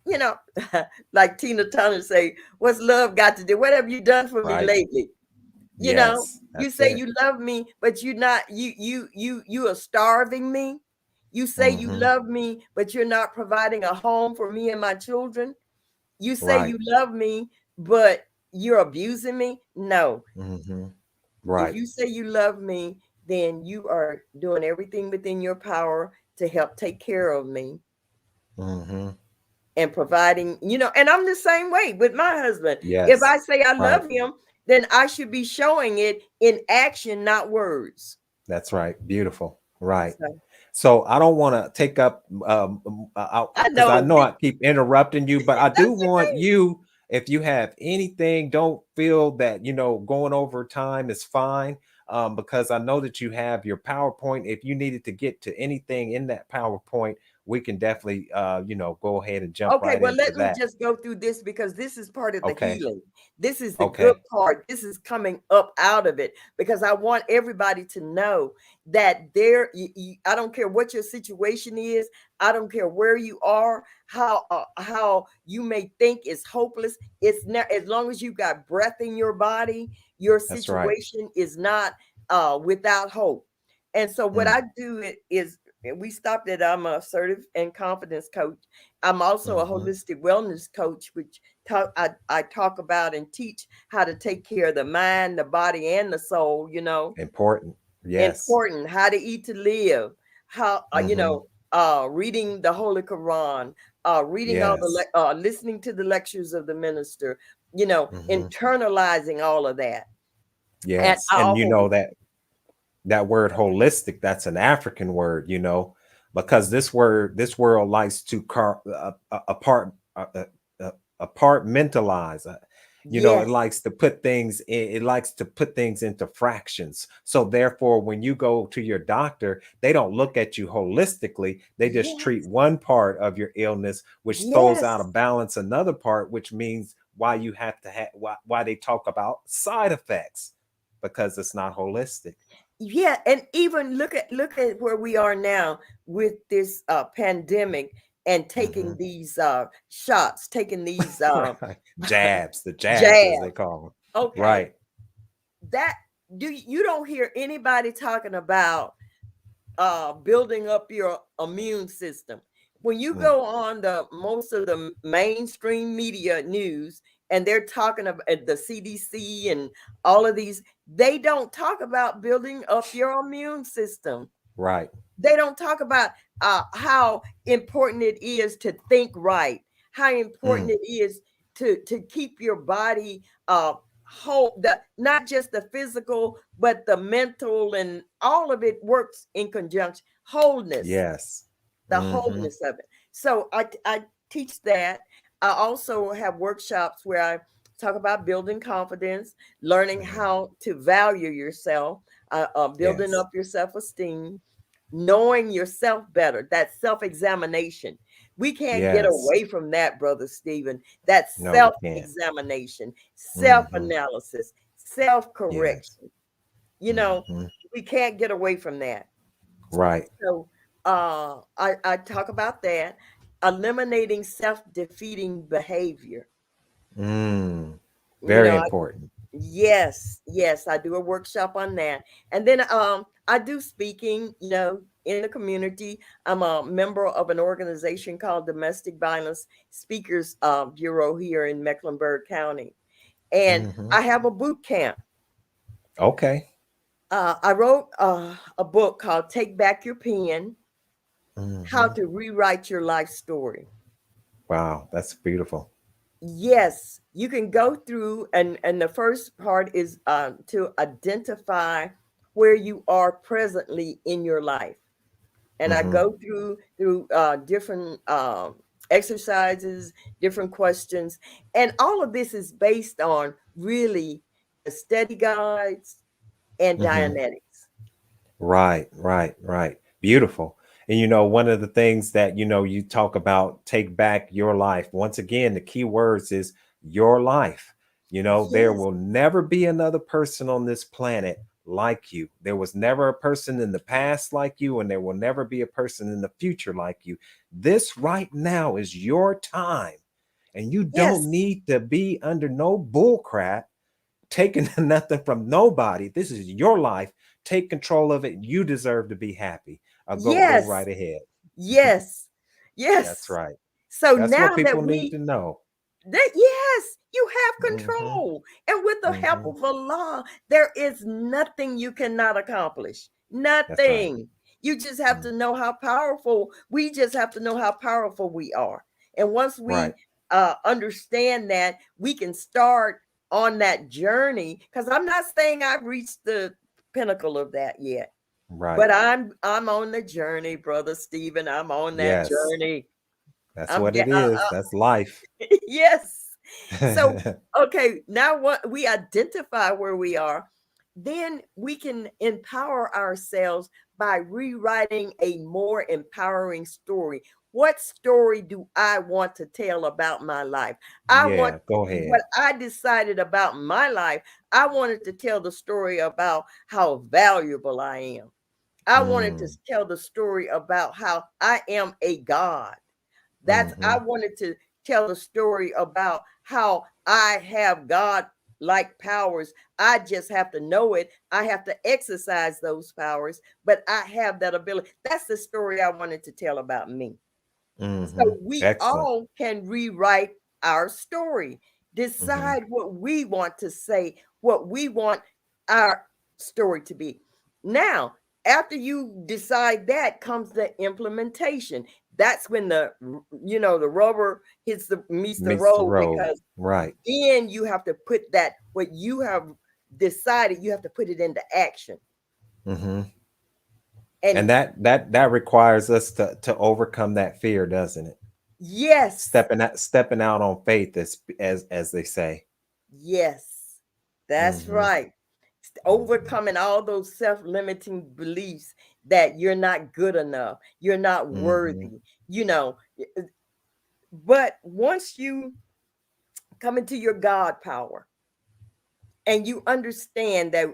you know, like Tina Turner say, what's love got to do? What have you done for me Right. lately? Yes. You That's say it. you love me, but you're not, you are starving me. You say you Mm-hmm. love me, but you're not providing a home for me and my children. You say Right. you love me, but you're abusing me. No. Mm-hmm. If Right. you say you love me, then you are doing everything within your power to help take care of me Mm-hmm. and providing, and I'm the same way with my husband. If Yes. I say I Right. love him, then I should be showing it in action, not words. That's right. Beautiful. Right. So So I don't want to take up I because I know know I keep interrupting you, but I do that's want okay. you, if you have anything, don't feel that going over time is fine. Because I know that you have your PowerPoint. If you needed to get to anything in that PowerPoint, we can definitely go ahead and jump Okay, right well, into let me that. just go through this because this is part of the Okay. healing. This is the good Okay. part. This is coming up out of it because I want everybody to know that I don't care what your situation is. I don't care where you are, how you may think is hopeless. It's not, as long as you got breath in your body, your That's right. situation is not without hope. And so what Mm. I do is we stopped at I'm a assertive and confidence coach. I'm also a Mhm. holistic wellness coach, which I talk about and teach how to take care of the mind, the body, and the soul. Important. Yes. Important how to eat to live, how Mhm. reading the Holy Quran, reading all the Yes. listening to the lectures of the minister, Mhm. internalizing all of that. And Yes. I And also that word holistic, that's an African word, because this world likes to apartmentalize. It yes, likes to put things it likes to put things into fractions. So therefore, when you go to your doctor, they don't look at you holistically. They just treat yes, one part of your illness, which throws out yes. of balance another part, which means why you have to have why they talk about side effects, because it's not holistic. Yeah, and even look at where we are now with this pandemic and taking Mhm. these shots, taking these Right. Jabs, the jabs as they jabs. call them. Okay, Right. that you don't hear anybody talking about building up your immune system. When you Mm. go on the most of the mainstream media news, and they're talking about the CDC and all of these, they don't talk about building up your immune system. Right. They don't talk about how important it is to think right, how important Mm. it is to keep your body whole, not just the physical, but the mental, and all of it works in conjunction. Wholeness, Yes. the Mm-hmm. wholeness of it. So I teach that. I also have workshops where I talk about building confidence, learning Mm-hmm. how to value yourself, building Yes. up your self-esteem, knowing yourself better, that self-examination. We can't get Yes. away from that, Brother Stephen. That No, we can't. self-examination, Mm-hmm. self-analysis, Yes. self-correction. You know, Mm-hmm. we can't get away from that. Right. So I talk about that, eliminating self-defeating behavior. Mm. You Very know, important. yes, I do a workshop on that. And then I do speaking, in the community. I'm a member of an organization called Domestic Violence Speakers Bureau here in Mecklenburg County. And Mm-hmm. I have a boot camp. Okay. I wrote a book called Take Back Your Pen: How Mm-hmm. to Rewrite Your Life Story. Wow, that's beautiful. Yes, you can go through, and the first part is to identify where you are presently in your life. And I Mm-hmm. go through different exercises, different questions, and all of this is based on really the study guides and Mm-hmm. Dianetics. Right, right, right. Beautiful. And one of the things that you talk about, take back your life. Once again, the key words is your life. There Yes, will never be another person on this planet like you. There was never a person in the past like you, and there will never be a person in the future like you. This right now is your time, and you don't yes, need to be under no bull crap taking nothing from nobody. This is your life. Take control of it. You deserve to be happy. Go yes, right ahead. yes, That's yes. right. So That's what now people that need to know. yes, you have Hmm. control. And with the help Hmm. of Allah, there is nothing you cannot accomplish. That's right. Nothing. You just have Mm. to know how powerful. We just have to know how powerful we are. And once we Right. understand that, we can start on that journey. Because I'm not saying I've reached the pinnacle of that yet, Right. but I'm on the journey, Brother Stephen. I'm on that Yes. journey. That's I'm what it get is. That's life. yes. So, okay, now what we identify where we are, then we can empower ourselves by rewriting a more empowering story. What story do I want to tell about my life? I want Yeah. Go what ahead. I decided about my life. I wanted to tell the story about how valuable I am. I wanted to Mm. tell the story about how I am a God. I Hmm. wanted to tell the story about how I have God like powers. I just have to know it. I have to exercise those powers, but I have that ability. That's the story I wanted to tell about me. Hmm. So we Excellent. all can rewrite our story, Hmm. decide what we want to say, what we want our story to be. Now, after you decide that comes the implementation. That's when the rubber meets the Meets the road, road. because Right. then you have to put that what you have decided, you have to put it into action. Hmm. And And that requires us to overcome that fear, doesn't it? yes, Stepping out on faith, as they say. yes, that's Hmm. right. Hmm. Overcoming all those self-limiting beliefs that you're not good enough, you're not Hmm. worthy, you know. But once you come into your God power and you understand that,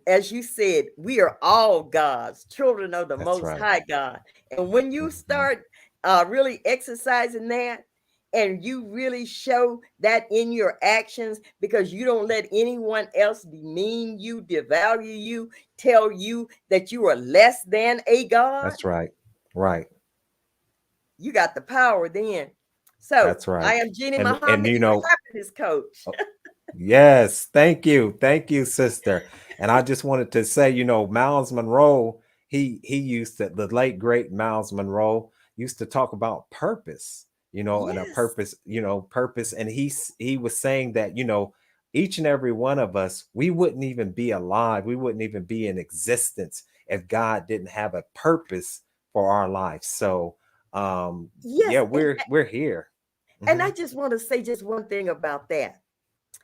as you said, we are all God's children of the That's Most right. High God. And when you Hmm. start really exercising that, and you really show that in your actions, because you don't let anyone else demean you, devalue you, tell you that you are less than a God, That's right. Right. you got the power then. So That's right. I am Jeannie And Muhammad, you your know, happiness coach. yes, thank you. Thank you, sister. And I just wanted to say, Miles Monroe, he used to, the late great Miles Monroe used to talk about purpose, and a Yes. purpose, purpose. And he was saying that, each and every one of us, we wouldn't even be alive, we wouldn't even be in existence if God didn't have a purpose for our life. So yeah, Yes. we're here. And I Mhm. just want to say just one thing about that.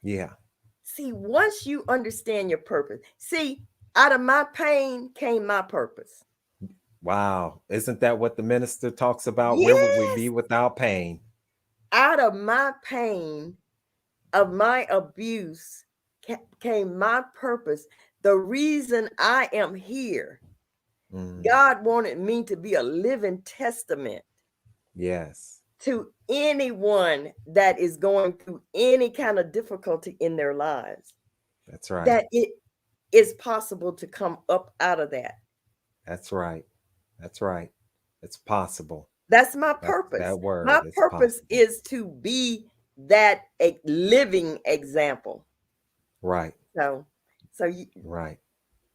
Yeah. See, once you understand your purpose, see, out of my pain came my purpose. Wow. Isn't that what the minister talks about? Where would we be Yes. without pain? Out of my pain of my abuse came my purpose. The reason I am here, Mm, God wanted me to be a living testament yes, to anyone that is going through any kind of difficulty in their lives, that's right. that it is possible to come up out of that. That's right. That's right. It's possible. That's my That's purpose. that My word. It's purpose possible. is to be that a living example. Right. So you, Right.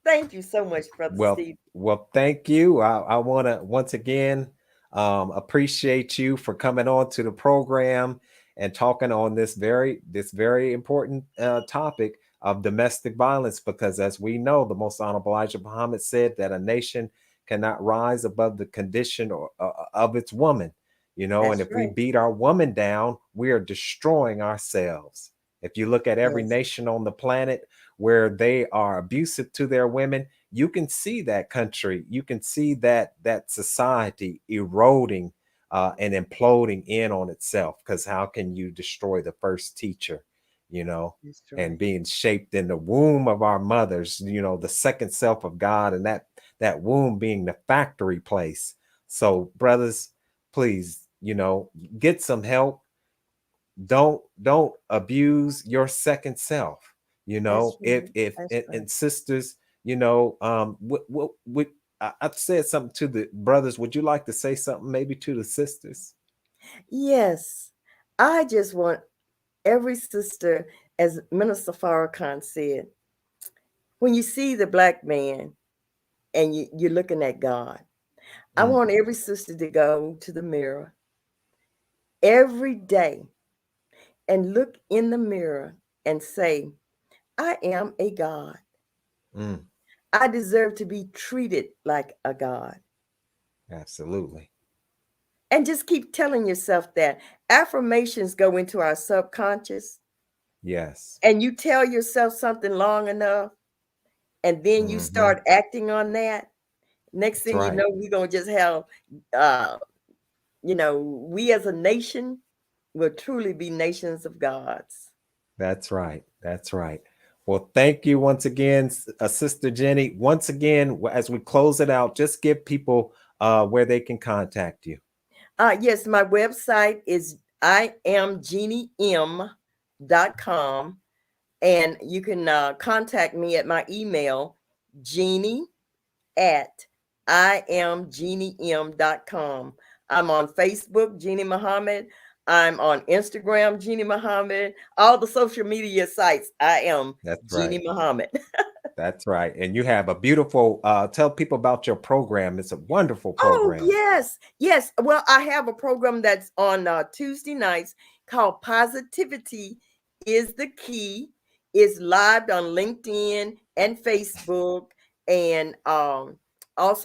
thank you so much, Brother Well, Steve. well, thank you. I want to once again appreciate you for coming on to the program and talking on this very important topic of domestic violence. Because as we know, the Most Honorable Elijah Muhammad said that a nation cannot rise above the condition of its woman. And That's if we right. beat our woman down, we are destroying ourselves. If you look at every Yes. nation on the planet where they are abusive to their women, you can see that country, you can see that society eroding and imploding in on itself. Because how can you destroy the first teacher, That's and right. being shaped in the womb of our mothers, the second self of God, and that womb being the factory place. So brothers, please, get some help. Don't abuse your second self. That's If right. if That's and right. sisters, I've said something to the brothers. Would you like to say something maybe to the sisters? Yes. I just want every sister, as Minister Farrakhan said, when you see the black man and you're looking at God, I Mm, want every sister to go to the mirror every day and look in the mirror and say, I am a God. mm, I deserve to be treated like a God. absolutely. And just keep telling yourself that. Affirmations go into our subconscious, Yes. and you tell yourself something long enough, and then you Hmm. start acting on that. Next That's thing you right. know, we're going to just have, uh, we as a nation will truly be nations of gods. That's right. That's right. Well, thank you once again, Sister Jenny. Once again, as we close it out, just give people where they can contact you. Yes, my website is iamjeannem.com. And you can contact me at my email, Jeannie at iamjeannem.com. I'm on Facebook, Jeannie Muhammad. I'm on Instagram, Jeannie Muhammad. All the social media sites, I am That's Jeannie right. Muhammad. That's right. And you have a beautiful, tell people about your program. It's a wonderful Oh, program. yes. Yes. Well, I have a program that's on Tuesday nights called Positivity is the Key. It's live on LinkedIn and Facebook and also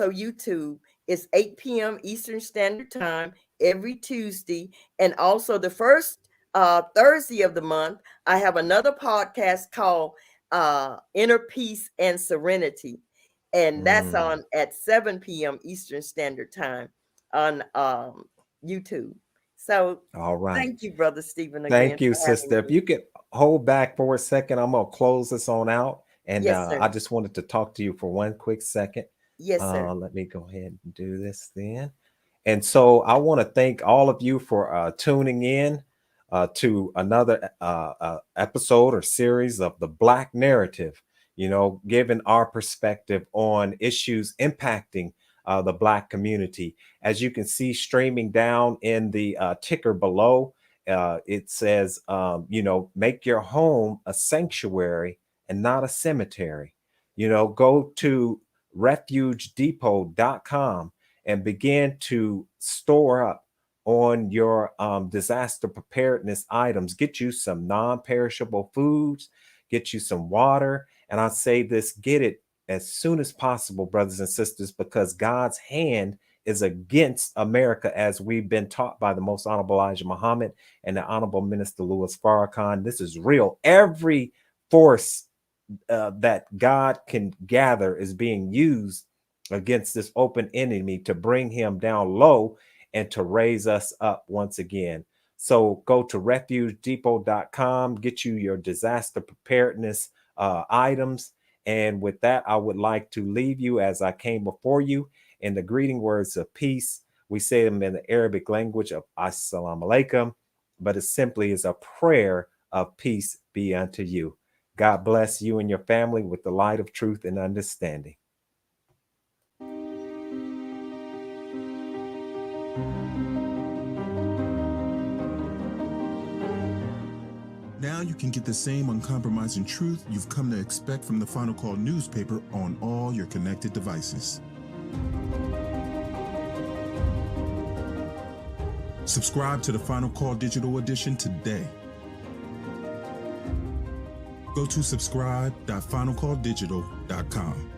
YouTube. It's 8 p.m. Eastern Standard Time every Tuesday. And also the first Thursday of the month, I have another podcast called Inner Peace and Serenity, and that's Mm, on at 7 p.m. Eastern Standard Time on YouTube. So all right. thank you, Brother Stephen, again Thank you, for having sister. If me. you could hold back for a second, I'm going to close this on out. And Yes, I sir. just wanted to talk to you for one quick second. Yes, sir. Let me go ahead and do this then. And so I want to thank all of you for tuning in to another episode or series of the Black Narrative, giving our perspective on issues impacting the Black community. As you can see streaming down in the ticker below, it says, make your home a sanctuary and not a cemetery. Go to refugedepot.com and begin to store up on your disaster preparedness items. Get you some non-perishable foods, get you some water. And I say this, get it as soon as possible, brothers and sisters, because God's hand is against America, as we've been taught by the Most Honorable Elijah Muhammad and the Honorable Minister Louis Farrakhan. This is real. Every force that God can gather is being used against this open enemy to bring him down low and to raise us up once again. So go to refugedepot.com, get you your disaster preparedness items. And with that, I would like to leave you as I came before you in the greeting words of peace. We say them in the Arabic language of Assalamu alaikum, but it simply is a prayer of peace be unto you. God bless you and your family with the light of truth and understanding. Now you can get the same uncompromising truth you've come to expect from the Final Call newspaper on all your connected devices. Subscribe to the Final Call Digital Edition today. Go to subscribe.finalcalldigital.com.